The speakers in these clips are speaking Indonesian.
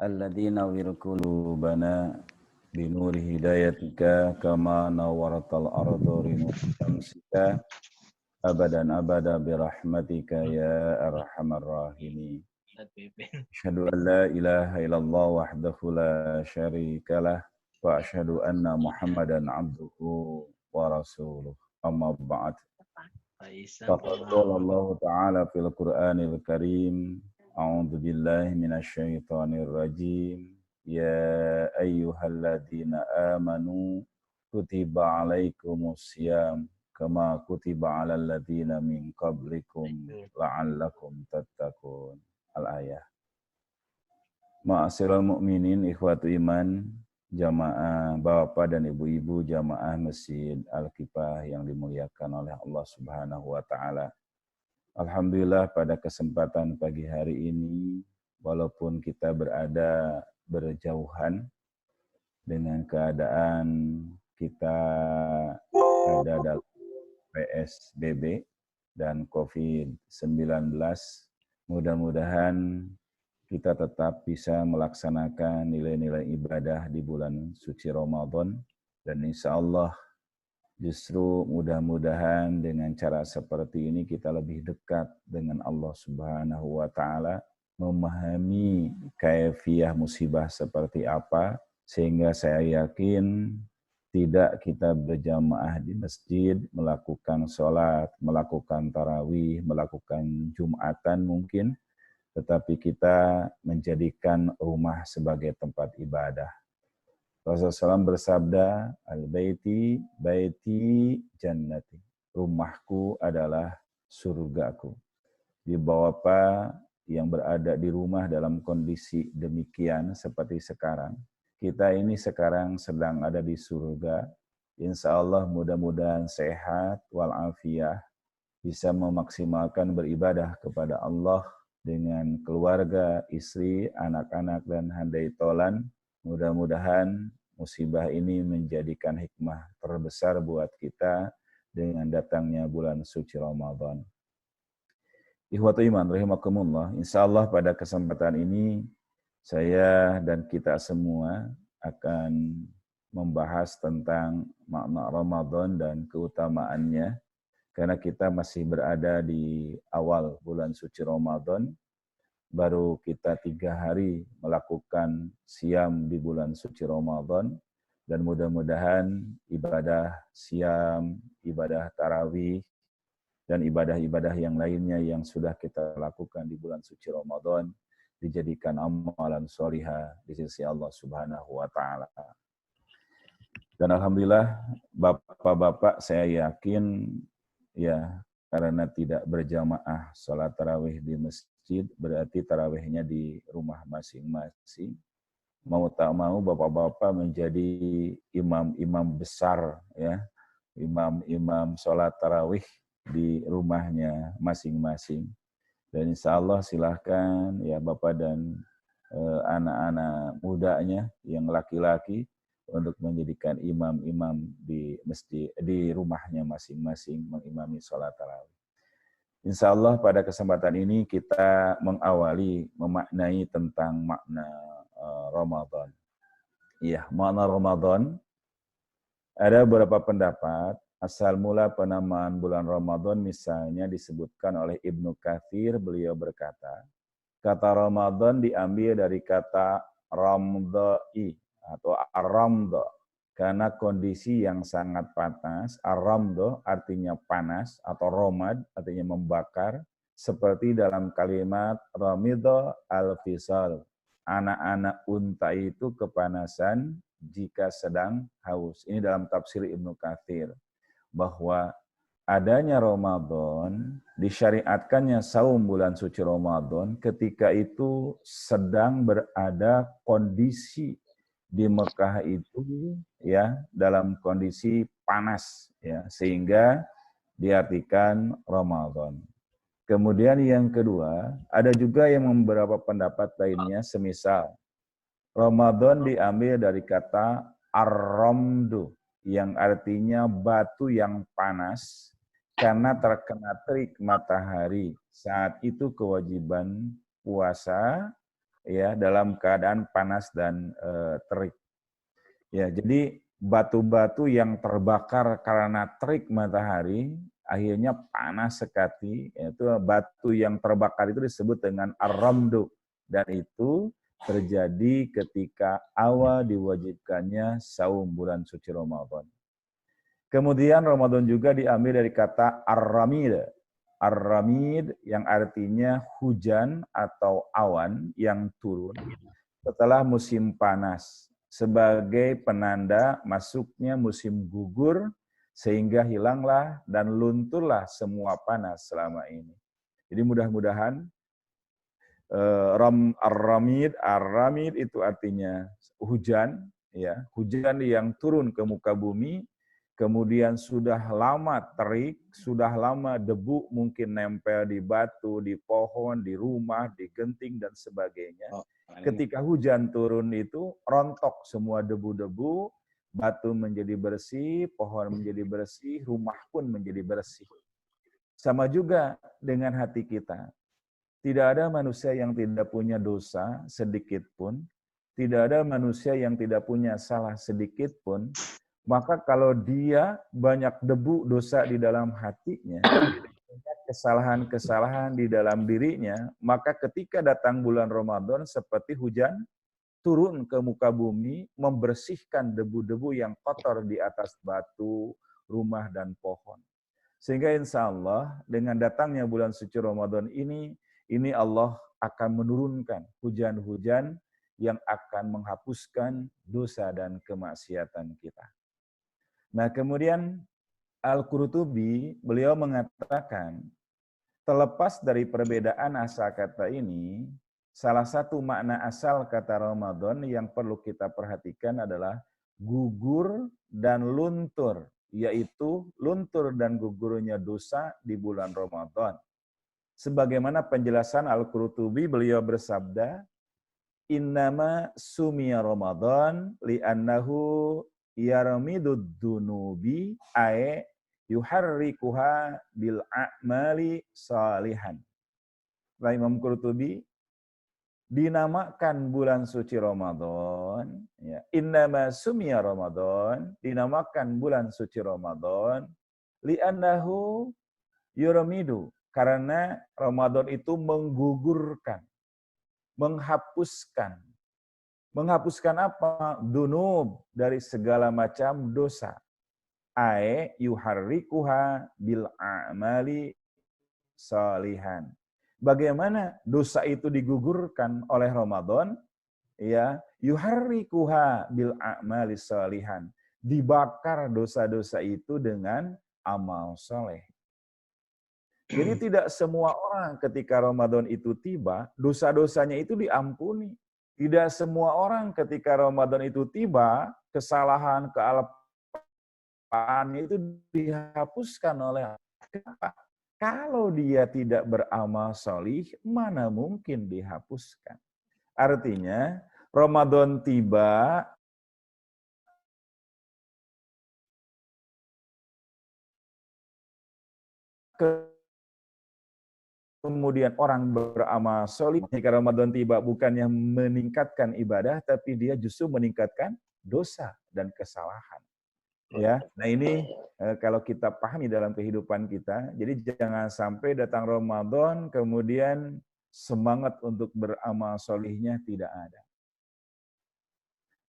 الذي نور قلوبنا بنور هدايتك كما نورت الأرض بنور شمسك أبدا أبدا برحمتك يا أرحم الراحمين. أشهد أن لا إله إلا الله وحده لا شريك له وأشهد أن محمدا عبده ورسوله أما بعد. فقد قال الله تعالى في القرآن الكريم أعوذ بالله من الشيطان الرجيم يا أيها الذين آمنوا كتب عليكم الصيام كما كتب على الذين من قبلكم لعلكم تتقون. Al-ayah. Ma'asyiral mu'minin ikhwatu iman, jamaah bapak dan ibu-ibu jamaah Masjid Al-Kifah yang dimuliakan oleh Allah Subhanahu wa taala. Alhamdulillah pada kesempatan pagi hari ini, walaupun kita berada berjauhan dengan keadaan kita ada dalam PSBB dan COVID-19, mudah-mudahan kita tetap bisa melaksanakan nilai-nilai ibadah di bulan suci Ramadan, dan insya Allah justru mudah-mudahan dengan cara seperti ini kita lebih dekat dengan Allah Subhanahu wa taala, memahami kaifiah musibah seperti apa, sehingga saya yakin tidak kita berjamaah di masjid, melakukan sholat, melakukan tarawih, melakukan jumatan mungkin, tetapi kita menjadikan rumah sebagai tempat ibadah. Rasulullah SAW bersabda, al-baiti, baiti jannati. Rumahku adalah surgaku. Di Bapak yang berada di rumah dalam kondisi demikian seperti sekarang, kita ini sekarang sedang ada di surga. Insya Allah mudah-mudahan sehat walafiat, bisa memaksimalkan beribadah kepada Allah dengan keluarga, istri, anak-anak, dan handai tolan. Mudah-mudahan musibah ini menjadikan hikmah terbesar buat kita dengan datangnya bulan suci Ramadan. Ikhwatu iman rahimakumullah, insya Allah pada kesempatan ini saya dan kita semua akan membahas tentang makna Ramadan dan keutamaannya, karena kita masih berada di awal bulan suci Ramadan. Baru kita 3 hari melakukan siam di bulan suci Ramadan, dan mudah-mudahan ibadah siam, ibadah tarawih, dan ibadah-ibadah yang lainnya yang sudah kita lakukan di bulan suci Ramadan dijadikan amalan sholihah di sisi Allah Subhanahu wa taala. Dan alhamdulillah bapak-bapak saya yakin ya, karena tidak berjamaah sholat tarawih di masjid, berarti tarawihnya di rumah masing-masing. Mau tak mau bapak-bapak menjadi imam-imam besar ya, imam-imam sholat tarawih di rumahnya masing-masing. Dan insya Allah silahkan ya bapak dan anak-anak mudanya yang laki-laki untuk menjadikan imam-imam di masjid, di rumahnya masing-masing mengimami sholat tarawih. Insya Allah pada kesempatan ini kita mengawali memaknai tentang makna Ramadan. Iya, makna Ramadan ada beberapa pendapat. Asal mula penamaan bulan Ramadan misalnya disebutkan oleh Ibnu Katsir, beliau berkata, kata Ramadan diambil dari kata ramdai atau ar-ramda, karena kondisi yang sangat panas. Ar-ramda artinya panas, atau romad artinya membakar, seperti dalam kalimat ramidha al-fisal, anak-anak unta itu kepanasan jika sedang haus. Ini dalam tafsir Ibnu Katsir, bahwa adanya Ramadan, disyariatkannya saum bulan suci Ramadan ketika itu sedang berada kondisi di Mekah itu ya dalam kondisi panas ya, sehingga diartikan Ramadan. Kemudian yang kedua, ada juga yang beberapa pendapat lainnya, semisal Ramadan diambil dari kata ar-ramdu yang artinya batu yang panas, karena terkena terik matahari. Saat itu kewajiban puasa ya dalam keadaan panas dan terik. Ya, jadi batu-batu yang terbakar karena terik matahari akhirnya panas sekali. Itu batu yang terbakar itu disebut dengan ar-ramdu, dan itu terjadi ketika awal diwajibkannya saum bulan suci Ramadan. Kemudian Ramadan juga diambil dari kata ar-ramid. Ar-ramid yang artinya hujan atau awan yang turun setelah musim panas sebagai penanda masuknya musim gugur, sehingga hilanglah dan lunturlah semua panas selama ini. Jadi mudah-mudahan ar-ramid itu artinya hujan, ya, hujan yang turun ke muka bumi, kemudian sudah lama terik, sudah lama debu mungkin nempel di batu, di pohon, di rumah, di genting dan sebagainya. Ketika hujan turun itu rontok semua debu-debu, batu menjadi bersih, pohon menjadi bersih, rumah pun menjadi bersih. Sama juga dengan hati kita. Tidak ada manusia yang tidak punya dosa sedikit pun. Tidak ada manusia yang tidak punya salah sedikit pun. Maka kalau dia banyak debu dosa di dalam hatinya, kesalahan-kesalahan di dalam dirinya, maka ketika datang bulan Ramadan seperti hujan turun ke muka bumi, membersihkan debu-debu yang kotor di atas batu, rumah, dan pohon. Sehingga insya Allah dengan datangnya bulan suci Ramadan ini Allah akan menurunkan hujan-hujan yang akan menghapuskan dosa dan kemaksiatan kita. Nah, kemudian Al-Qurtubi beliau mengatakan, terlepas dari perbedaan asal kata ini, salah satu makna asal kata Ramadan yang perlu kita perhatikan adalah gugur dan luntur, yaitu luntur dan gugurnya dosa di bulan Ramadan. Sebagaimana penjelasan Al-Qurtubi, beliau bersabda, innama sumiya Ramadan li'annahu yaramidud dunubi ae yuharrikuha bil a'mali salihan. Imam Qurtubi, dinamakan bulan suci Ramadan, ya, innama sumiya Ramadan, dinamakan bulan suci Ramadan li'annahu yuramidu, karena Ramadan itu menggugurkan, menghapuskan. Menghapuskan apa? Dunub, dari segala macam dosa. Ae yuharrikuha bil a'mali salihan. Bagaimana dosa itu digugurkan oleh Ramadan? Ya, yuharrikuha bil a'mali salihan. Dibakar dosa-dosa itu dengan amal soleh. Jadi tidak semua orang ketika Ramadan itu tiba, dosa-dosanya itu diampuni. Tidak semua orang ketika Ramadan itu tiba, kesalahan, kealpaannya itu dihapuskan oleh Allah. Kalau dia tidak beramal solih, mana mungkin dihapuskan. Artinya, Ramadan tiba, kemudian orang beramal solih, jika Ramadan tiba bukannya meningkatkan ibadah, tapi dia justru meningkatkan dosa dan kesalahan. Ya, nah ini kalau kita pahami dalam kehidupan kita, jadi jangan sampai datang Ramadan kemudian semangat untuk beramal solihnya tidak ada.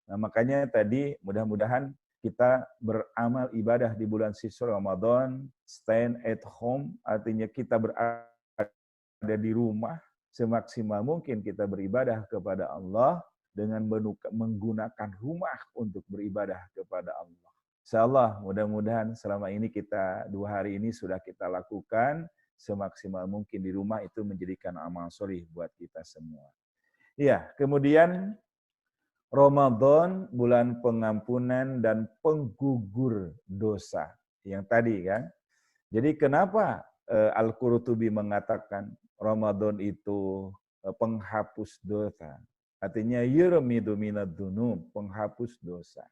Nah makanya tadi mudah-mudahan kita beramal ibadah di bulan suci Ramadan, stand at home, artinya kita berada di rumah, semaksimal mungkin kita beribadah kepada Allah dengan menggunakan rumah untuk beribadah kepada Allah. Insyaallah mudah-mudahan selama ini kita 2 hari ini sudah kita lakukan semaksimal mungkin di rumah, itu menjadikan amal solih buat kita semua. Iya, kemudian Ramadan bulan pengampunan dan penggugur dosa. Yang tadi kan. Jadi kenapa Al-Qurtubi mengatakan Ramadan itu penghapus dosa? Artinya yurmidu minad dunub, penghapus dosa.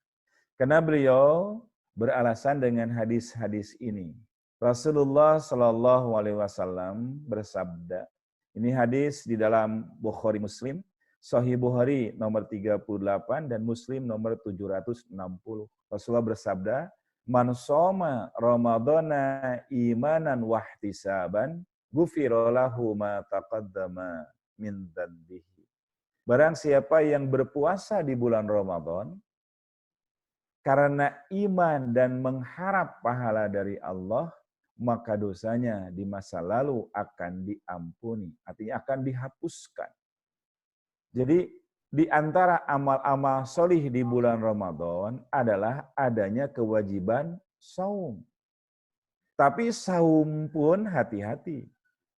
Karena beliau beralasan dengan hadis-hadis ini. Rasulullah Shallallahu Alaihi Wasallam bersabda, ini hadis di dalam Bukhari Muslim. Sahih Bukhari nomor 38 dan Muslim nomor 760. Rasulullah bersabda, "Man shoma Ramadhana imanan wahtisaban, ghufira lahu ma taqaddama min dzambihi." Barang siapa yang berpuasa di bulan Ramadan karena iman dan mengharap pahala dari Allah, maka dosanya di masa lalu akan diampuni, artinya akan dihapuskan. Jadi di antara amal-amal solih di bulan Ramadan adalah adanya kewajiban saum. Tapi saum pun hati-hati.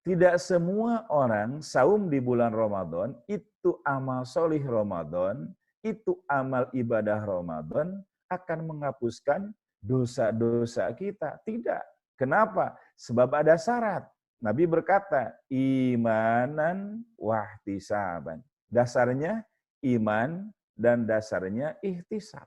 Tidak semua orang saum di bulan Ramadan itu amal solih Ramadan, itu amal ibadah Ramadan akan menghapuskan dosa-dosa kita. Tidak. Kenapa? Sebab ada syarat. Nabi berkata, imanan wahtisaban. Dasarnya iman dan dasarnya ihtisab.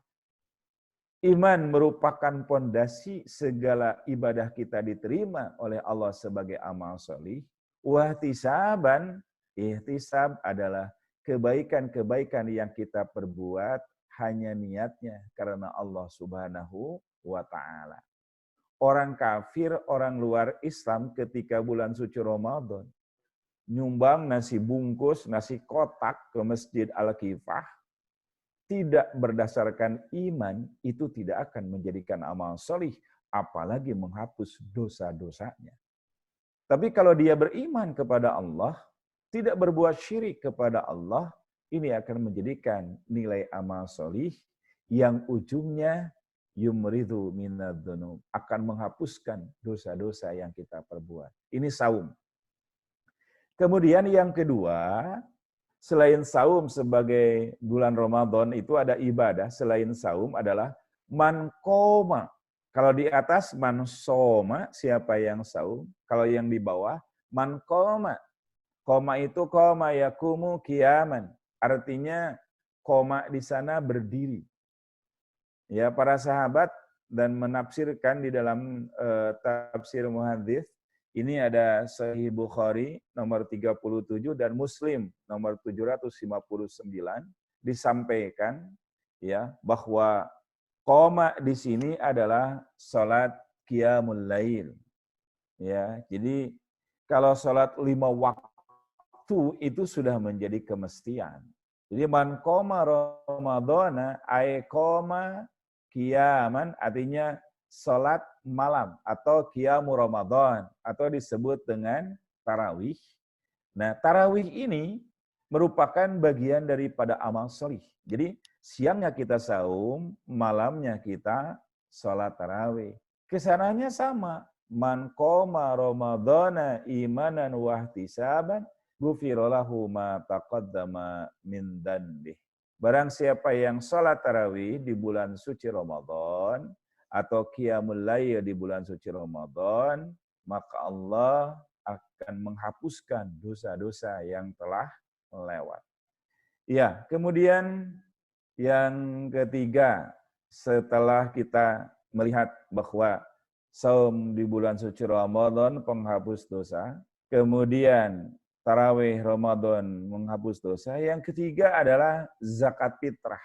Iman merupakan pondasi segala ibadah kita diterima oleh Allah sebagai amal solih. Wahtisaban, ihtisab adalah kebaikan-kebaikan yang kita perbuat hanya niatnya karena Allah Subhanahu wa Ta'ala. Orang kafir, orang luar Islam ketika bulan suci Ramadan nyumbang nasi bungkus, nasi kotak ke Masjid Al-Kifah, tidak berdasarkan iman, itu tidak akan menjadikan amal solih, apalagi menghapus dosa-dosanya. Tapi kalau dia beriman kepada Allah, tidak berbuat syirik kepada Allah, ini akan menjadikan nilai amal solih yang ujungnya yumridhu minadz-dzunub, akan menghapuskan dosa-dosa yang kita perbuat. Ini saum. Kemudian yang kedua, selain saum sebagai bulan Ramadan itu ada ibadah, selain saum adalah man qoma. Kalau di atas man soma, siapa yang saum. Kalau yang di bawah man qoma. Qoma itu qoma yakumu qiyaman. Artinya qoma di sana berdiri. Ya, para sahabat dan menafsirkan di dalam tafsir muhadzis. Ini ada Sahih Bukhari nomor 37 dan Muslim nomor 759 disampaikan ya bahwa qoma di sini adalah salat qiyamul lail. Ya, jadi kalau salat 5 waktu itu sudah menjadi kemestian. Jadi man qoma ramadhana ay qoma qiyaman artinya salat malam atau qiyamu Ramadan atau disebut dengan tarawih. Nah, tarawih ini merupakan bagian daripada amal solih. Jadi siangnya kita saum, malamnya kita salat tarawih. Kesananya sama. Man qoma Ramadhana imanan wahtisaban ghufira lahu ma taqaddama min dzanbih. Barang siapa yang salat tarawih di bulan suci Ramadan atau qiyamul lail di bulan suci Ramadan, maka Allah akan menghapuskan dosa-dosa yang telah lewat. Ya, kemudian yang ketiga, setelah kita melihat bahwa saum di bulan suci Ramadan penghapus dosa, kemudian tarawih Ramadan menghapus dosa, yang ketiga adalah zakat fitrah.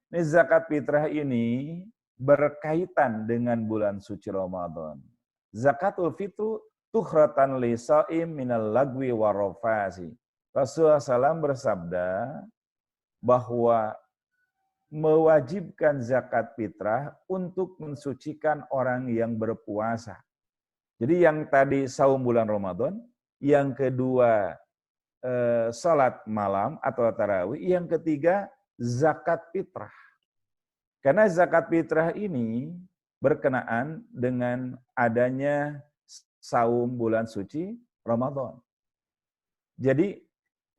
Ini zakat fitrah ini berkaitan dengan bulan suci Ramadan. Zakatul fitru tukhratan li shaim minal lagwi warofasi. Rasulullah SAW bersabda bahwa mewajibkan zakat fitrah untuk mensucikan orang yang berpuasa. Jadi yang tadi saum bulan Ramadan, yang kedua salat malam atau tarawih, yang ketiga zakat fitrah. Karena zakat fitrah ini berkenaan dengan adanya saum bulan suci Ramadan. Jadi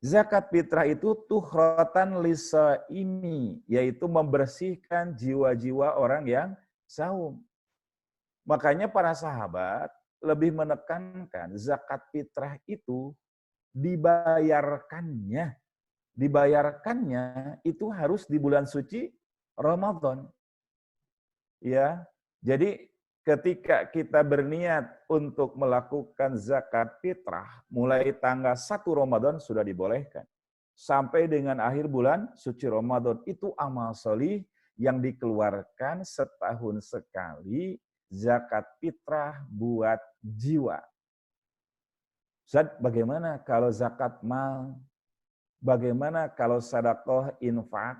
zakat fitrah itu tuhratan lisaimi, yaitu membersihkan jiwa-jiwa orang yang saum. Makanya para sahabat lebih menekankan zakat fitrah itu dibayarkannya itu harus di bulan suci Ramadan. Ya. Jadi ketika kita berniat untuk melakukan zakat fitrah mulai tanggal 1 Ramadan sudah dibolehkan. sampai dengan akhir bulan suci Ramadan. Itu amal solih yang dikeluarkan setahun sekali, zakat fitrah buat jiwa. Ustaz, bagaimana kalau zakat mal? Bagaimana kalau sedekah, infak,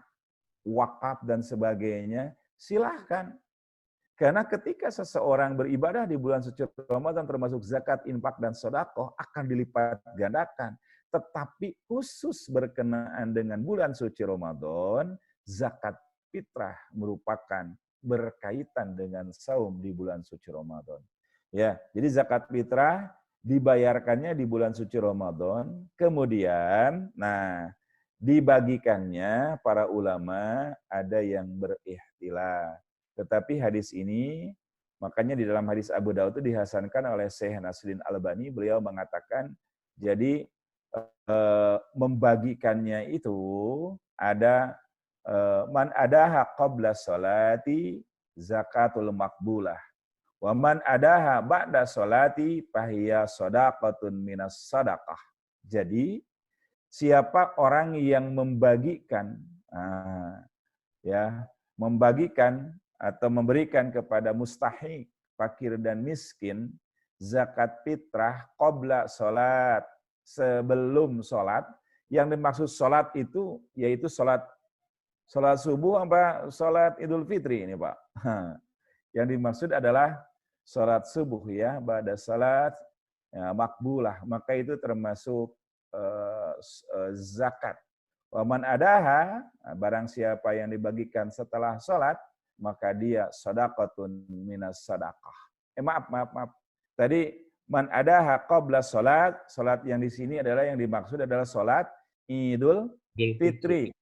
wakaf dan sebagainya? Silahkan. Karena ketika seseorang beribadah di bulan suci Ramadan termasuk zakat, infak, dan sedekah akan dilipat gandakan. Tetapi khusus berkenaan dengan bulan suci Ramadan, zakat fitrah merupakan berkaitan dengan saum di bulan suci Ramadan. Ya, jadi zakat fitrah dibayarkannya di bulan suci Ramadan, kemudian dibagikannya para ulama ada yang berikhtilaf. Tetapi hadis ini, makanya di dalam hadis Abu Daud itu dihasankan oleh Syekh Nasruddin Albani, beliau mengatakan, jadi membagikannya itu ada man adaha qabla sholati zakatul maqbulah. Wa man adaha ba'da sholati fahiya shadaqatun minas sadaqah. Jadi siapa orang yang membagikan membagikan atau memberikan kepada mustahik, fakir dan miskin, zakat fitrah qabla sholat, sebelum sholat. Yang dimaksud sholat itu, yaitu sholat subuh apa sholat idul fitri ini Pak. Yang dimaksud adalah sholat subuh ya, ba'da sholat makbulah. Maka itu termasuk zakat. Waman adaha, barang siapa yang dibagikan setelah sholat, maka dia shadaqatun minas sadaqah. Maaf. Tadi man adaha qabla sholat, sholat yang di sini adalah yang dimaksud adalah sholat Idul Fitri.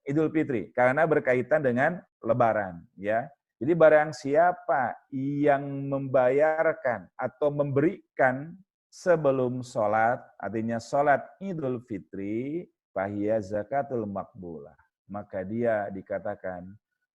Idul Fitri, karena berkaitan dengan Lebaran. Ya. Jadi barang siapa yang membayarkan atau memberikan sebelum sholat, artinya sholat Idul Fitri, fahiya zakatul maqbulah. Maka dia dikatakan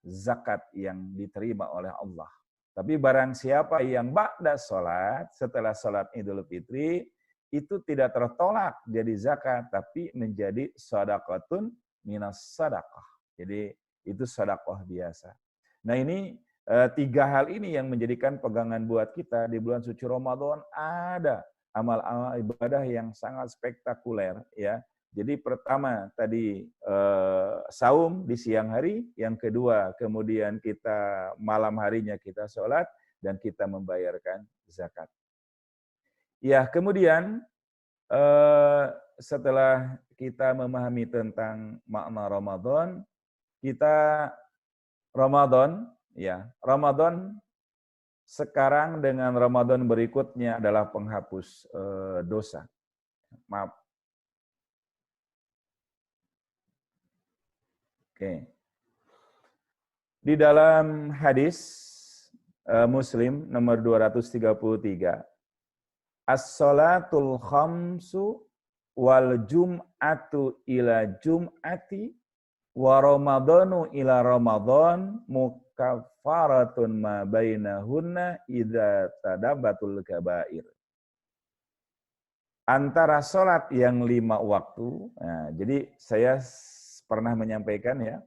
zakat yang diterima oleh Allah. Tapi barang siapa yang ba'da sholat, setelah sholat Idul Fitri, itu tidak tertolak jadi zakat, tapi menjadi sadaqatun minas sadaqah. Jadi itu sadaqah biasa. Nah ini tiga hal ini yang menjadikan pegangan buat kita di bulan suci Ramadan. Ada amal-amal ibadah yang sangat spektakuler ya. Jadi pertama tadi saum di siang hari, yang kedua kemudian kita malam harinya kita sholat dan kita membayarkan zakat. Ya kemudian setelah kita memahami tentang makna Ramadan, kita Ramadan sekarang dengan Ramadan berikutnya adalah penghapus dosa. Maaf. Oke. Di dalam hadis Muslim nomor 233, as-salatul khamsu wal jum'atu ila jum'ati wa ramadhanu ila ramadhan mukaffaratun ma bainahunna idza tadabatul kabair. Antara sholat yang 5 waktu, nah, jadi saya pernah menyampaikan ya,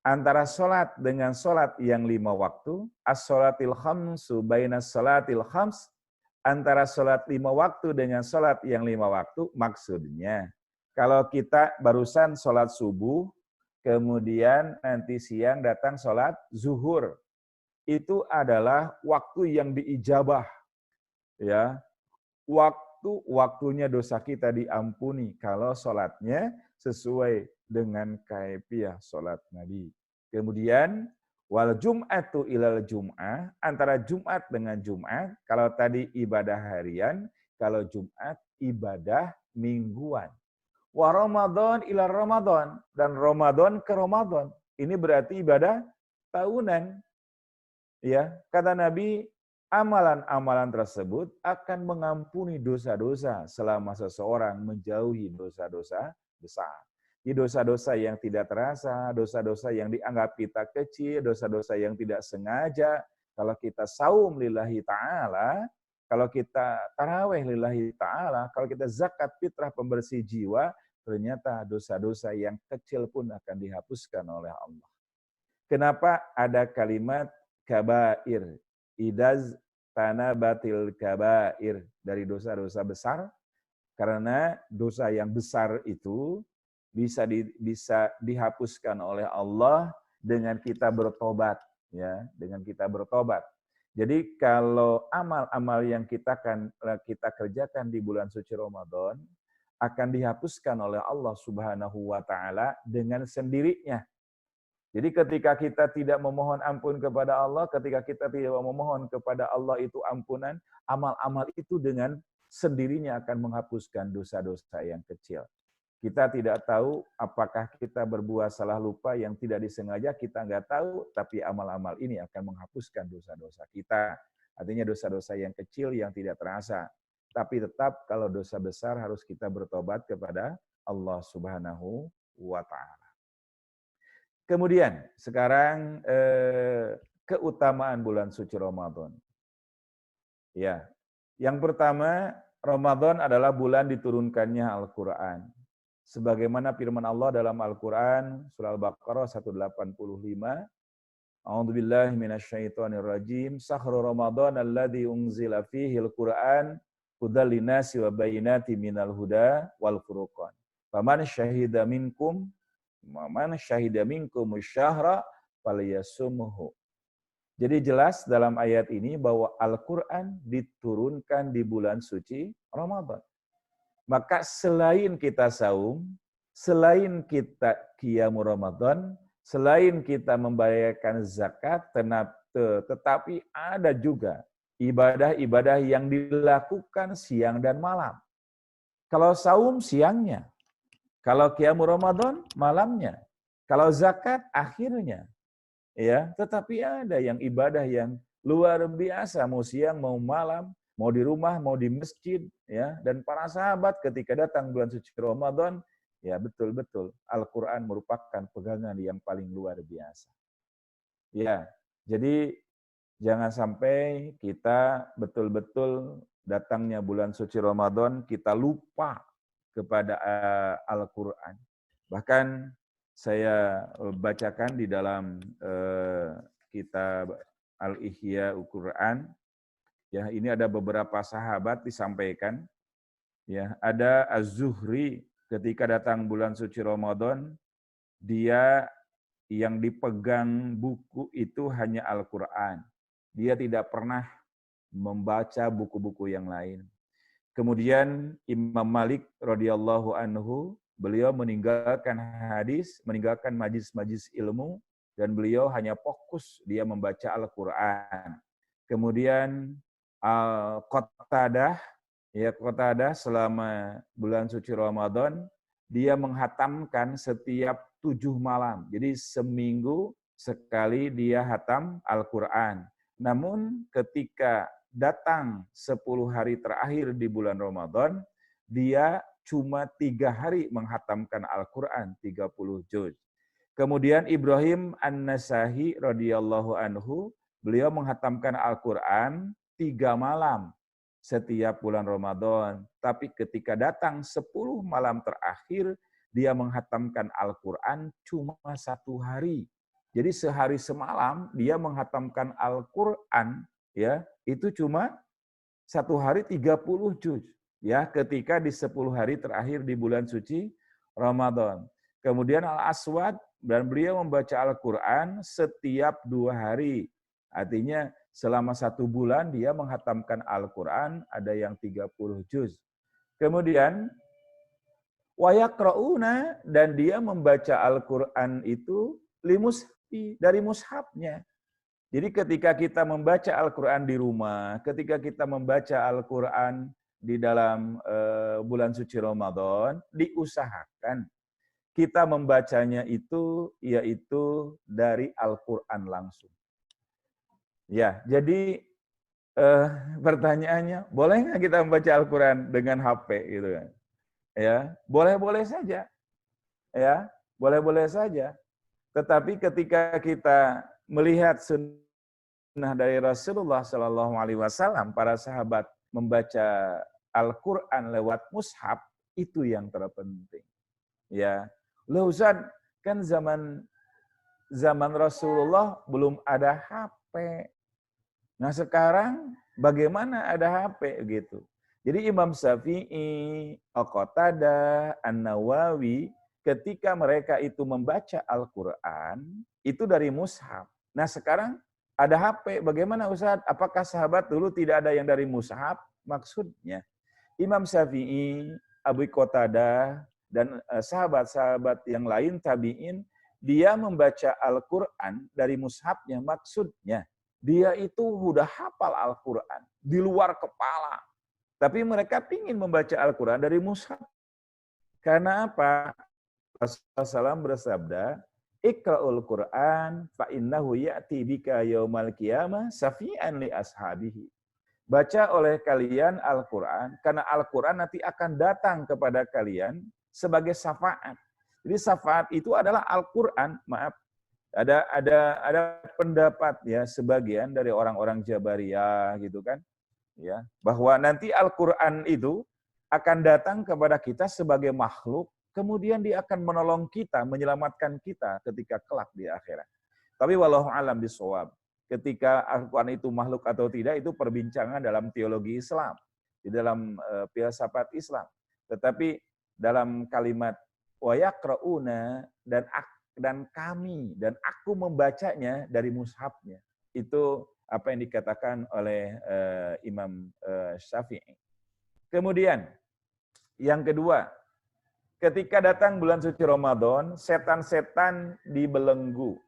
antara sholat dengan sholat yang 5 waktu, as-sholatil khamsu bainas sholatil khams, antara sholat 5 waktu dengan sholat yang 5 waktu, maksudnya kalau kita barusan sholat subuh, kemudian nanti siang datang sholat zuhur, itu adalah waktu yang diijabah, ya. Waktunya dosa kita diampuni kalau sholatnya sesuai dengan kaifiah sholat Nabi. Kemudian wal jum'atu ilal jum'ah, antara Jumat dengan Jumat, kalau tadi ibadah harian, kalau Jumat ibadah mingguan. Wa Ramadan ila Ramadan, dan Ramadan ke Ramadan. Ini berarti ibadah tahunan. Ya, kata Nabi, amalan-amalan tersebut akan mengampuni dosa-dosa selama seseorang menjauhi dosa-dosa besar. Di dosa-dosa yang tidak terasa, dosa-dosa yang dianggap kita kecil, dosa-dosa yang tidak sengaja, kalau kita saum lillahi ta'ala, kalau kita taraweh lillahi ta'ala, kalau kita zakat fitrah pembersih jiwa, ternyata dosa-dosa yang kecil pun akan dihapuskan oleh Allah. Kenapa ada kalimat kabair? Idaz tanabatil kabair, dari dosa-dosa besar, karena dosa yang besar itu bisa dihapuskan oleh Allah dengan kita bertobat, ya, dengan kita bertobat. Jadi kalau amal-amal yang kita kerjakan di bulan suci Ramadan akan dihapuskan oleh Allah Subhanahu wa taala dengan sendirinya. Jadi ketika kita tidak memohon ampun kepada Allah, ketika kita tidak memohon kepada Allah itu ampunan, amal-amal itu dengan sendirinya akan menghapuskan dosa-dosa yang kecil. Kita tidak tahu apakah kita berbuat salah lupa yang tidak disengaja, kita nggak tahu, tapi amal-amal ini akan menghapuskan dosa-dosa kita. Artinya dosa-dosa yang kecil yang tidak terasa. Tapi tetap kalau dosa besar harus kita bertobat kepada Allah Subhanahu wa taala. Kemudian sekarang keutamaan bulan suci Ramadan. Ya. Yang pertama, Ramadan adalah bulan diturunkannya Al-Qur'an. Sebagaimana firman Allah dalam Al-Qur'an surah Al-Baqarah 185, A'udzubillahi minasyaitonirrajim, Sahru Ramadan alladzi unzila fihil Qur'an hudal linnasi wa bayyinatin minal huda wal furqan. Faman syahida minkum syahra falyasumhu. Jadi jelas dalam ayat ini bahwa Al-Qur'an diturunkan di bulan suci Ramadan. Maka selain kita saum, selain kita qiyamul Ramadan, selain kita membayarkan zakat, tetapi ada juga ibadah-ibadah yang dilakukan siang dan malam. Kalau saum siangnya, kalau qiyamul Ramadan malamnya, kalau zakat akhirnya. Ya, tetapi ada yang ibadah yang luar biasa, mau siang mau malam, mau di rumah, mau di masjid, ya. Dan para sahabat ketika datang bulan suci Ramadan, ya betul-betul Al-Qur'an merupakan pegangan yang paling luar biasa. Ya, jadi jangan sampai kita betul-betul datangnya bulan suci Ramadan kita lupa kepada Al-Qur'an. Bahkan saya bacakan di dalam kitab Al-Ihya Al-Quran, ya, ini ada beberapa sahabat disampaikan, ya, ada Az-Zuhri ketika datang bulan suci Ramadan, dia yang dipegang buku itu hanya Al-Quran. Dia tidak pernah membaca buku-buku yang lain. Kemudian Imam Malik radhiyallahu anhu, beliau meninggalkan hadis, meninggalkan majlis-majlis ilmu, dan beliau hanya fokus dia membaca Al-Quran. Kemudian Qatadah selama bulan suci Ramadan, dia menghatamkan setiap 7 malam. Jadi seminggu sekali dia hatam Al-Quran. Namun ketika datang 10 hari terakhir di bulan Ramadan, dia cuma 3 hari menghatamkan Al-Quran, 30 juz. Kemudian Ibrahim An-Nasahi radhiyallahu anhu, beliau menghatamkan Al-Quran 3 malam setiap bulan Ramadan. Tapi ketika datang 10 malam terakhir, dia menghatamkan Al-Quran cuma 1 hari. Jadi sehari semalam dia menghatamkan Al-Quran, ya, itu cuma 1 hari 30 juz. Ya, ketika di 10 hari terakhir di bulan suci Ramadan. Kemudian Al-Aswad, dan beliau membaca Al-Quran setiap 2 hari. Artinya selama 1 bulan dia menghatamkan Al-Quran, ada yang 30 juz. Kemudian wa yaqra'una, dan dia membaca Al-Quran itu dari mushafnya. Jadi ketika kita membaca Al-Quran di rumah, ketika kita membaca Al-Quran di dalam bulan suci Ramadan, diusahakan kita membacanya itu yaitu dari Al-Quran langsung. Ya, jadi pertanyaannya, boleh nggak kita membaca Al-Quran dengan HP gitu kan? Ya, boleh-boleh saja. Ya, boleh-boleh saja. Tetapi ketika kita melihat sunnah dari Rasulullah Shallallahu Alaihi Wasallam, para sahabat membaca Al-Quran lewat mushaf, itu yang terpenting. Ya, loh Ustaz, kan zaman Rasulullah belum ada HP. Nah sekarang bagaimana ada HP gitu. Jadi Imam Syafi'i, Al-Qatadah, An-Nawawi, ketika mereka itu membaca Al-Quran, itu dari mushaf. Nah sekarang ada HP, bagaimana Ustaz? Apakah sahabat dulu tidak ada yang dari mushaf? Maksudnya, Imam Syafi'i, Abu Qatadah, dan sahabat-sahabat yang lain tabi'in, dia membaca Al-Quran dari mushafnya. Maksudnya, dia itu sudah hafal Al-Quran di luar kepala. Tapi mereka ingin membaca Al-Quran dari mushaf. Karena apa? Rasulullah SAW bersabda, Iqra'ul Quran fa innahu ya'ti bika yaumal qiyamah syafi'an li ashabihi. Baca oleh kalian Al-Quran, karena Al-Quran nanti akan datang kepada kalian sebagai syafaat. Jadi syafaat itu adalah Al-Quran, maaf. Ada pendapat ya sebagian dari orang-orang Jabariyah gitu kan, ya, bahwa nanti Al-Quran itu akan datang kepada kita sebagai makhluk, kemudian dia akan menolong kita, menyelamatkan kita ketika kelak di akhirat. Tapi wallahu alam bisawab. Ketika Al-Quran itu makhluk atau tidak, itu perbincangan dalam teologi Islam, di dalam filsafat Islam. Tetapi dalam kalimat wa yaqra'una dan kami dan aku membacanya dari mushafnya, itu apa yang dikatakan oleh Imam Syafi'i. Kemudian yang kedua, ketika datang bulan suci Ramadan, setan-setan dibelenggu.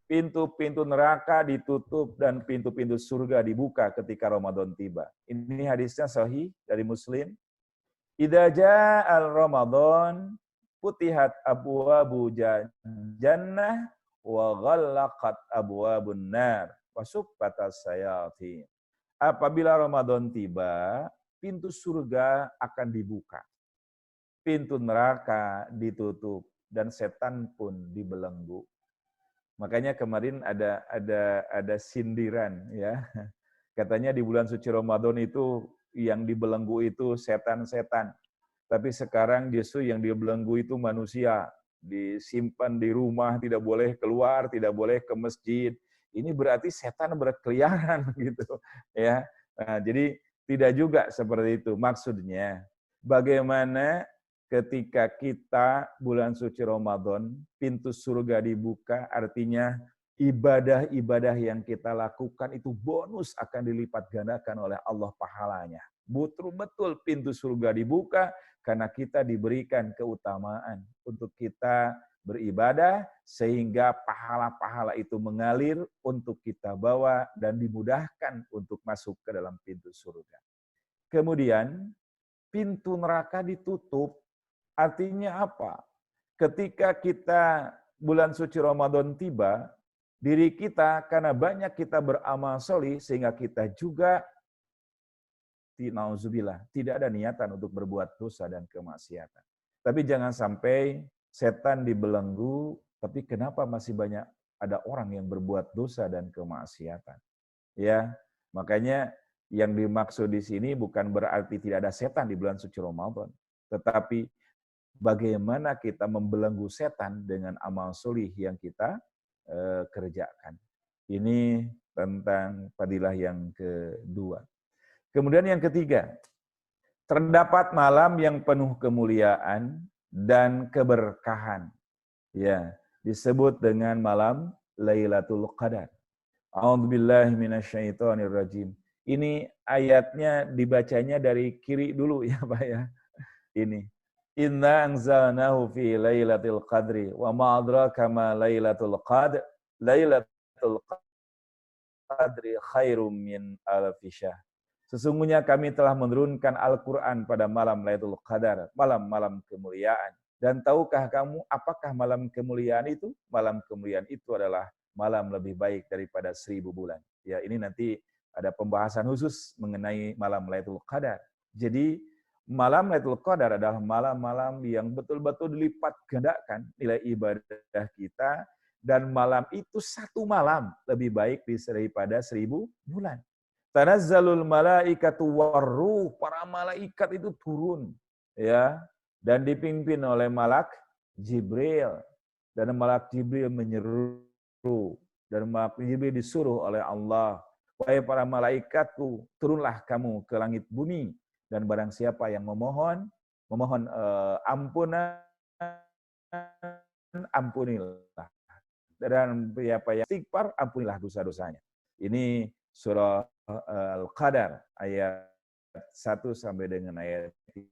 Pintu-pintu neraka ditutup dan pintu-pintu surga dibuka ketika Ramadan tiba. Ini hadisnya sahih dari Muslim. Idza ja'al Ramadan futihat abwabu jannah wa ghallaqat abwabun nar wa suffatas sayatin. Apabila Ramadan tiba, pintu surga akan dibuka. Pintu neraka ditutup dan setan pun dibelenggu. Makanya kemarin ada sindiran ya. Katanya di bulan suci Ramadan itu yang dibelenggu itu setan-setan. Tapi sekarang justru yang dibelenggu itu manusia. Disimpan di rumah, tidak boleh keluar, tidak boleh ke masjid. Ini berarti setan berkeliaran gitu ya. Nah, jadi tidak juga seperti itu. Maksudnya bagaimana ketika kita bulan suci Ramadan, pintu surga dibuka, artinya ibadah-ibadah yang kita lakukan itu bonus akan dilipat gandakan oleh Allah pahalanya. Betul-betul pintu surga dibuka karena kita diberikan keutamaan untuk kita beribadah sehingga pahala-pahala itu mengalir untuk kita bawa dan dimudahkan untuk masuk ke dalam pintu surga. Kemudian pintu neraka ditutup. Artinya apa? Ketika kita bulan suci Ramadan tiba, diri kita karena banyak kita beramal solih sehingga kita juga nauzubillah tidak ada niatan untuk berbuat dosa dan kemaksiatan. Tapi jangan sampai setan dibelenggu, tapi kenapa masih banyak ada orang yang berbuat dosa dan kemaksiatan? Ya, makanya yang dimaksud di sini bukan berarti tidak ada setan di bulan suci Ramadan, tetapi bagaimana kita membelenggu setan dengan amal solih yang kita kerjakan. Ini tentang fadilah yang kedua. Kemudian yang ketiga, terdapat malam yang penuh kemuliaan dan keberkahan. Ya, disebut dengan malam Lailatul Qadar. A'udzubillahi minasyaitonirrajim. Ini ayatnya dibacanya dari kiri dulu ya Pak ya. Ini. Inna anzalnahu fi lailatul qadri wa ma adraka ma lailatul qadr. Lailatul qadri khairum min alfi syahr. Sesungguhnya kami telah menurunkan Al-Quran pada malam Lailatul Qadar, malam-malam kemuliaan. Dan tahukah kamu apakah malam kemuliaan itu? Malam kemuliaan itu adalah malam lebih baik daripada 1000 bulan. Ya, ini nanti ada pembahasan khusus mengenai malam Lailatul Qadar. Jadi malam Lailatul Qadar adalah malam-malam yang betul-betul dilipat gandakan nilai ibadah kita, dan malam itu satu malam lebih baik daripada 1000 bulan. Tanazzalul malaikatu warruh, para malaikat itu turun ya dan dipimpin oleh malak Jibril. Dan malak Jibril menyeru, dan malak Jibril disuruh oleh Allah, wahai para malaikatku, turunlah kamu ke langit bumi, dan barang siapa yang memohon ampunan, ampunilah. Dan siapa yang istighfar, ampunilah dosa-dosanya. Ini surah Al-Qadar ayat 1 sampai dengan ayat 3.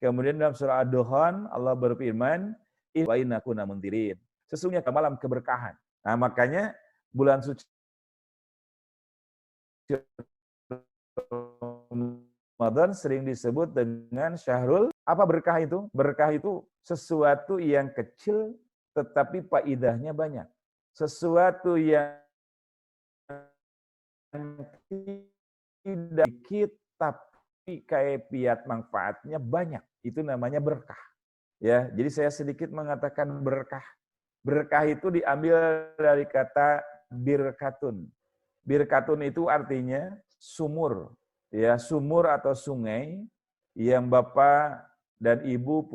Kemudian dalam surah Ad-Dukhan Allah berfirman, wa inna kunna mundirin. Sesungguhnya malam keberkahan. Nah, makanya bulan suci Ramadan sering disebut dengan syahrul apa berkah itu? Berkah itu sesuatu yang kecil tetapi faidahnya banyak. Sesuatu yang tidak dikit tapi kaifiat manfaatnya banyak. Itu namanya berkah. Ya, jadi saya sedikit mengatakan berkah. Berkah itu diambil dari kata birkatun. Birkatun itu artinya sumur. Ya, sumur atau sungai yang Bapak dan Ibu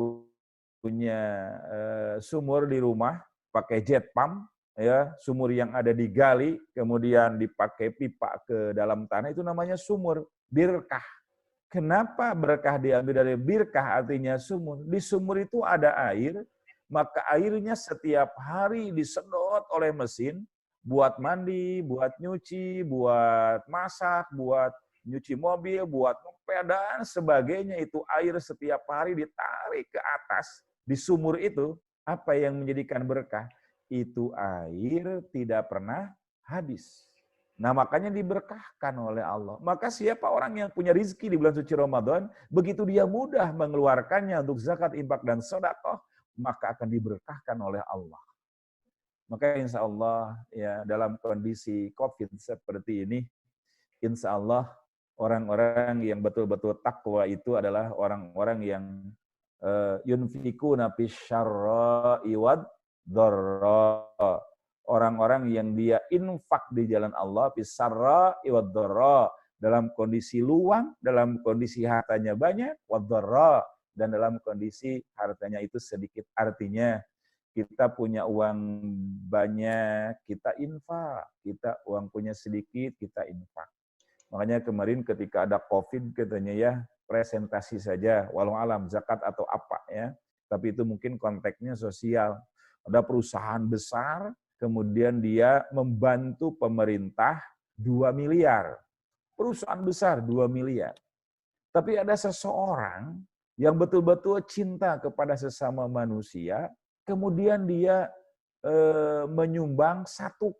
punya sumur di rumah pakai jet pump, ya, sumur yang ada digali kemudian dipakai pipa ke dalam tanah, itu namanya sumur, birkah. Kenapa berkah diambil dari birkah artinya sumur? Di sumur itu ada air, maka airnya setiap hari disedot oleh mesin buat mandi, buat nyuci, buat masak, buat nyuci mobil, buat ngepel dan sebagainya. Itu air setiap hari ditarik ke atas di sumur itu. Apa yang menjadikan berkah? Itu air tidak pernah habis. Nah, makanya diberkahkan oleh Allah. Maka siapa orang yang punya rizki di bulan suci Ramadan, begitu dia mudah mengeluarkannya untuk zakat, infak, dan sedekah, maka akan diberkahkan oleh Allah. Maka insya Allah ya dalam kondisi COVID seperti ini, insya Allah orang-orang yang betul-betul takwa itu adalah orang-orang yang yunfikuna fisyarra'i wad dharra. Orang-orang yang dia infak di jalan Allah fisarra'i wad dharra, dalam kondisi luang, dalam kondisi hartanya banyak, wad dharra, dan dalam kondisi hartanya itu sedikit. Artinya kita punya uang banyak, kita infak. Kita uang punya sedikit, kita infak. Makanya kemarin ketika ada COVID katanya ya, presentasi saja, walau alam, zakat atau apa ya. Tapi itu mungkin konteksnya sosial. Ada perusahaan besar, kemudian dia membantu pemerintah 2 miliar. Perusahaan besar 2 miliar. Tapi ada seseorang yang betul-betul cinta kepada sesama manusia, kemudian dia menyumbang 1,5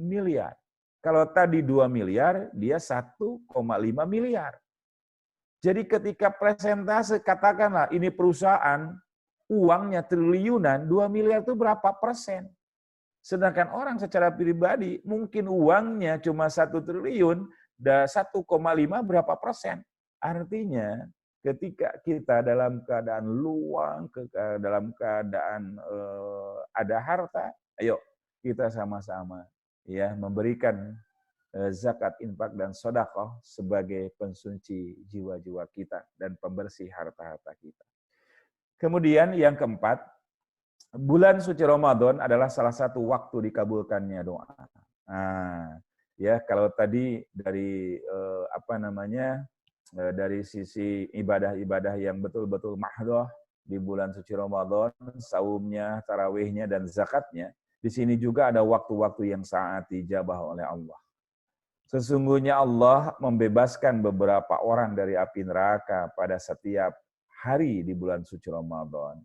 miliar. Kalau tadi 2 miliar, dia 1,5 miliar. Jadi ketika presentase, katakanlah ini perusahaan, uangnya triliunan, 2 miliar itu berapa persen? Sedangkan orang secara pribadi, mungkin uangnya cuma 1 triliun, dan 1,5 berapa persen? Artinya, ketika kita dalam keadaan luang, dalam keadaan ada harta, ayo kita sama-sama ya memberikan zakat, infak, dan sedekah sebagai pensuci jiwa-jiwa kita dan pembersih harta-harta kita. Kemudian yang keempat, bulan suci Ramadan adalah salah satu waktu dikabulkannya doa. Nah, ya kalau tadi dari dari sisi ibadah-ibadah yang betul-betul mahdoh di bulan suci Ramadan, saumnya, tarawihnya, dan zakatnya, di sini juga ada waktu-waktu yang sangat dijabah oleh Allah. Sesungguhnya Allah membebaskan beberapa orang dari api neraka pada setiap hari di bulan suci Ramadan.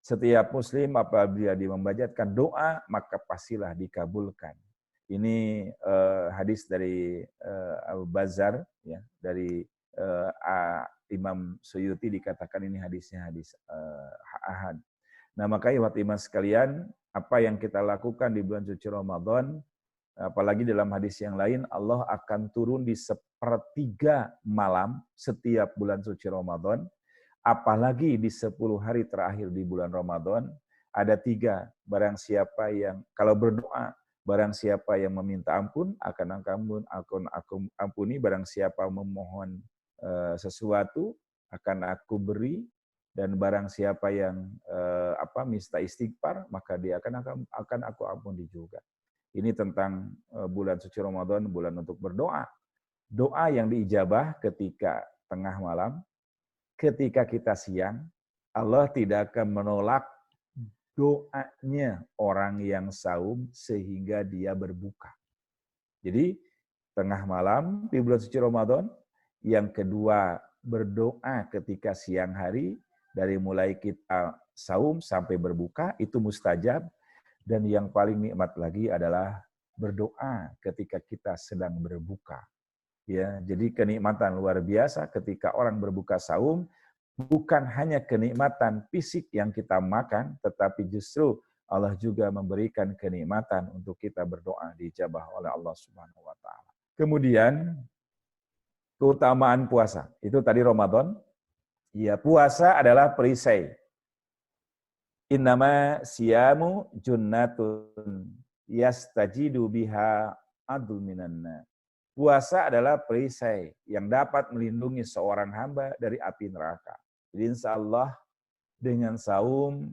Setiap muslim apabila dia membacakan doa, maka pastilah dikabulkan. Ini hadis dari Al-Bazar, ya, dari Imam Suyuti dikatakan ini hadisnya hadis ahad. Nah, maka ya iman sekalian, apa yang kita lakukan di bulan suci Ramadan, apalagi dalam hadis yang lain, Allah akan turun di 1/3 malam setiap bulan suci Ramadan. Apalagi di 10 hari terakhir di bulan Ramadan, ada 3. Barang siapa yang kalau berdoa, Barang siapa yang meminta ampun, akan aku ampuni. Barang siapa memohon sesuatu, akan aku beri. Dan barang siapa yang minta istighfar, maka dia akan aku ampuni juga. Ini tentang bulan suci Ramadan, bulan untuk berdoa. Doa yang diijabah ketika tengah malam, ketika kita siang, Allah tidak akan menolak doanya orang yang saum sehingga dia berbuka. Jadi tengah malam di bulan suci Ramadan, yang kedua berdoa ketika siang hari, dari mulai kita saum sampai berbuka itu mustajab, dan yang paling nikmat lagi adalah berdoa ketika kita sedang berbuka. Ya, jadi kenikmatan luar biasa ketika orang berbuka saum, bukan hanya kenikmatan fisik yang kita makan, tetapi justru Allah juga memberikan kenikmatan untuk kita berdoa dijabah oleh Allah Subhanahu wa taala. Kemudian keutamaan puasa. Itu tadi Ramadan. Ya, puasa adalah perisai. Innama siyamu junnatun yastajidu biha adul minanna. Puasa adalah perisai yang dapat melindungi seorang hamba dari api neraka. Jadi insya Allah dengan saum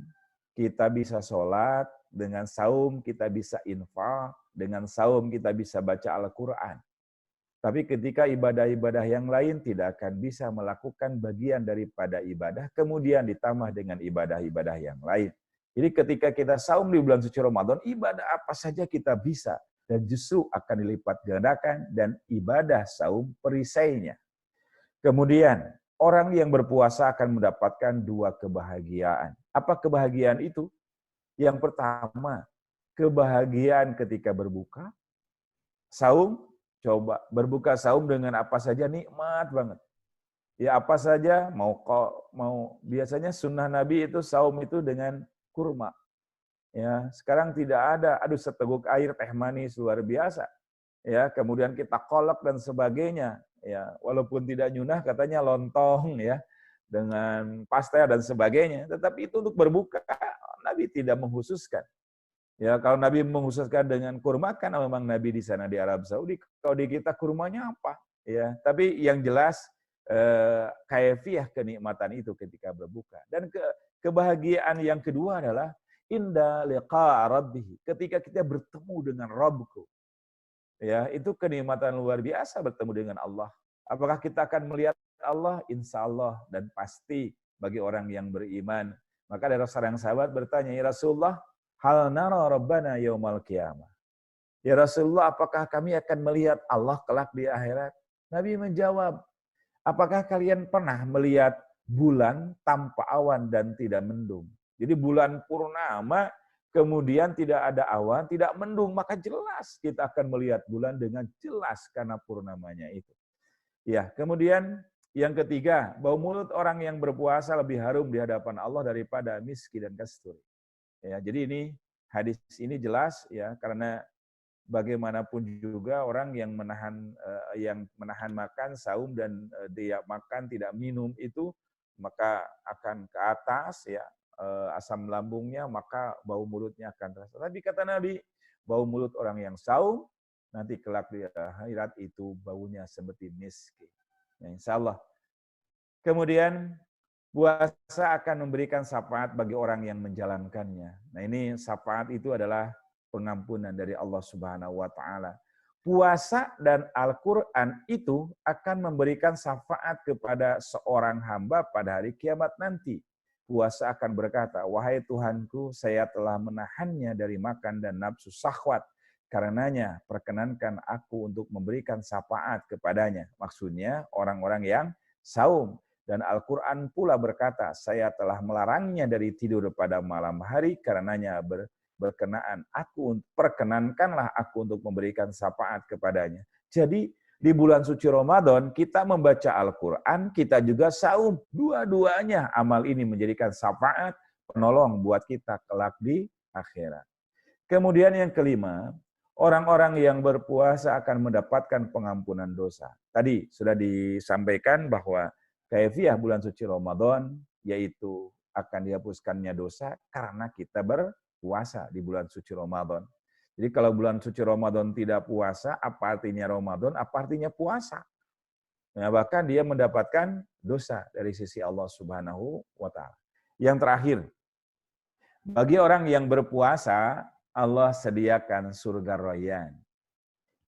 kita bisa sholat, dengan saum kita bisa infak, dengan saum kita bisa baca Al-Quran. Tapi ketika ibadah-ibadah yang lain tidak akan bisa melakukan bagian daripada ibadah, kemudian ditambah dengan ibadah-ibadah yang lain. Jadi ketika kita saum di bulan suci Ramadan, ibadah apa saja kita bisa. Dan justru akan dilipat gandakan dan ibadah saum perisainya. Kemudian, orang yang berpuasa akan mendapatkan dua kebahagiaan. Apa kebahagiaan itu? Yang pertama, kebahagiaan ketika berbuka. Saum, coba berbuka saum dengan apa saja nikmat banget. Ya apa saja, mau biasanya sunnah Nabi itu saum itu dengan kurma. Ya, sekarang tidak ada, seteguk air teh manis luar biasa. Ya, kemudian kita kolak dan sebagainya. Ya, walaupun tidak nyunah katanya lontong ya dengan pastel dan sebagainya, tetapi itu untuk berbuka Nabi tidak menghususkan. Ya, kalau Nabi menghususkan dengan kurma kan memang Nabi di sana di Arab Saudi. Kalau di kita kurmanya apa? Ya, tapi yang jelas kaifiah kenikmatan itu ketika berbuka. Dan kebahagiaan yang kedua adalah inda liqa rabbih, ketika kita bertemu dengan Rabbku. Ya, itu kenikmatan luar biasa bertemu dengan Allah. Apakah kita akan melihat Allah? Insya Allah dan pasti bagi orang yang beriman. Maka ada seorang sahabat bertanya, ya Rasulullah, hal nara rabbana yaumal qiyamah. Ya Rasulullah, apakah kami akan melihat Allah kelak di akhirat? Nabi menjawab, apakah kalian pernah melihat bulan tanpa awan dan tidak mendung? Jadi bulan purnama, kemudian tidak ada awan, tidak mendung, maka jelas kita akan melihat bulan dengan jelas karena purnamanya itu. Ya, kemudian yang ketiga, bau mulut orang yang berpuasa lebih harum di hadapan Allah daripada miski dan kasturi. Ya, jadi ini hadis ini jelas ya, karena bagaimanapun juga orang yang menahan makan, saum dan dia makan tidak minum itu maka akan ke atas ya, asam lambungnya, maka bau mulutnya akan terasa. Tapi kata Nabi, bau mulut orang yang saum nanti kelak di akhirat itu baunya seperti miski. Ya, insya Allah. Kemudian puasa akan memberikan syafaat bagi orang yang menjalankannya. Nah ini syafaat itu adalah pengampunan dari Allah Subhanahu wa taala. Puasa dan Al-Qur'an itu akan memberikan syafaat kepada seorang hamba pada hari kiamat nanti. Puasa akan berkata, wahai Tuhanku, saya telah menahannya dari makan dan nafsu syahwat. Karenanya perkenankan aku untuk memberikan syafaat kepadanya. Maksudnya orang-orang yang saum. Dan Al-Quran pula berkata, saya telah melarangnya dari tidur pada malam hari, karenanya perkenankanlah aku untuk memberikan syafaat kepadanya. Jadi di bulan suci Ramadan kita membaca Al-Quran, kita juga saum. Dua-duanya amal ini menjadikan syafaat penolong buat kita kelak di akhirat. Kemudian yang kelima, orang-orang yang berpuasa akan mendapatkan pengampunan dosa. Tadi sudah disampaikan bahwa kaifiah bulan suci Ramadan yaitu akan dihapuskannya dosa karena kita berpuasa di bulan suci Ramadan. Jadi kalau bulan suci Ramadan tidak puasa, apa artinya Ramadan? Apa artinya puasa? Ya, bahkan dia mendapatkan dosa dari sisi Allah Subhanahu wa taala. Yang terakhir, bagi orang yang berpuasa, Allah sediakan surga Rayyan.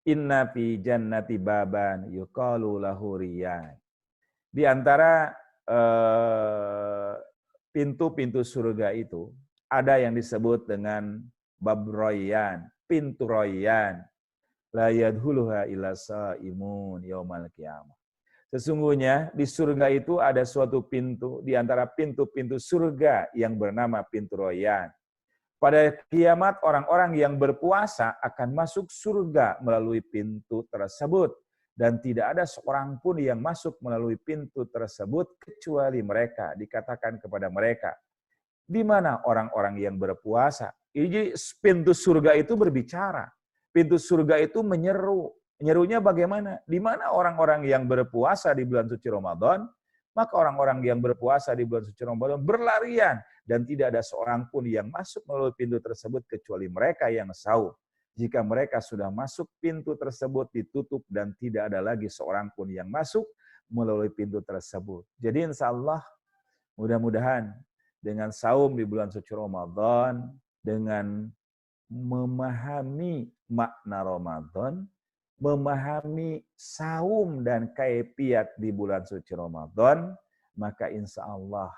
Inna fi jannati baban yuqalu lahu Riyyan. Di antara pintu-pintu surga itu ada yang disebut dengan bab Rayyan, pintu Rayyan. La yadkhuluha illa shaimun yaumal qiyamah. Sesungguhnya di surga itu ada suatu pintu di antara pintu-pintu surga yang bernama pintu Rayyan. Pada kiamat orang-orang yang berpuasa akan masuk surga melalui pintu tersebut. Dan tidak ada seorang pun yang masuk melalui pintu tersebut kecuali mereka. Dikatakan kepada mereka, di mana orang-orang yang berpuasa? Jadi pintu surga itu berbicara. Pintu surga itu menyeru. Menyerunya bagaimana? Di mana orang-orang yang berpuasa di bulan suci Ramadan, maka orang-orang yang berpuasa di bulan suci Ramadan berlarian. Dan tidak ada seorang pun yang masuk melalui pintu tersebut kecuali mereka yang saum. Jika mereka sudah masuk, pintu tersebut ditutup dan tidak ada lagi seorang pun yang masuk melalui pintu tersebut. Jadi insya Allah mudah-mudahan dengan saum di bulan suci Ramadan, dengan memahami makna Ramadan, memahami saum dan kaifiat di bulan suci Ramadan, maka insya Allah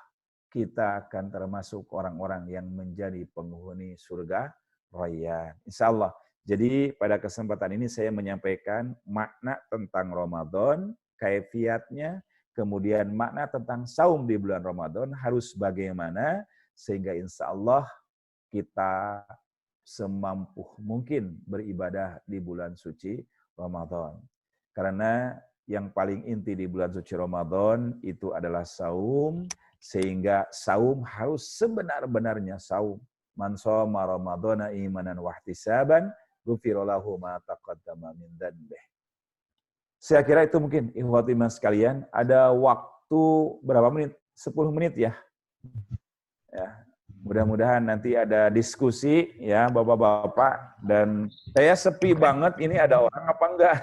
kita akan termasuk orang-orang yang menjadi penghuni surga Rayyan. Insya Allah. Jadi pada kesempatan ini saya menyampaikan makna tentang Ramadan, kaifiatnya, kemudian makna tentang saum di bulan Ramadan harus bagaimana, sehingga insya Allah kita semampu mungkin beribadah di bulan suci Ramadan. Karena yang paling inti di bulan suci Ramadan itu adalah saum, sehingga saum harus sebenar-benarnya saum. Man shoma Ramadhana imanan wa ihtisaban ghufira lahu ma taqaddama min dzanbihi. Saya kira itu mungkin ikhwati mas sekalian, ada waktu berapa menit? 10 menit ya. Ya. Mudah-mudahan nanti ada diskusi ya Bapak-bapak, dan saya sepi banget ini, ada orang apa enggak?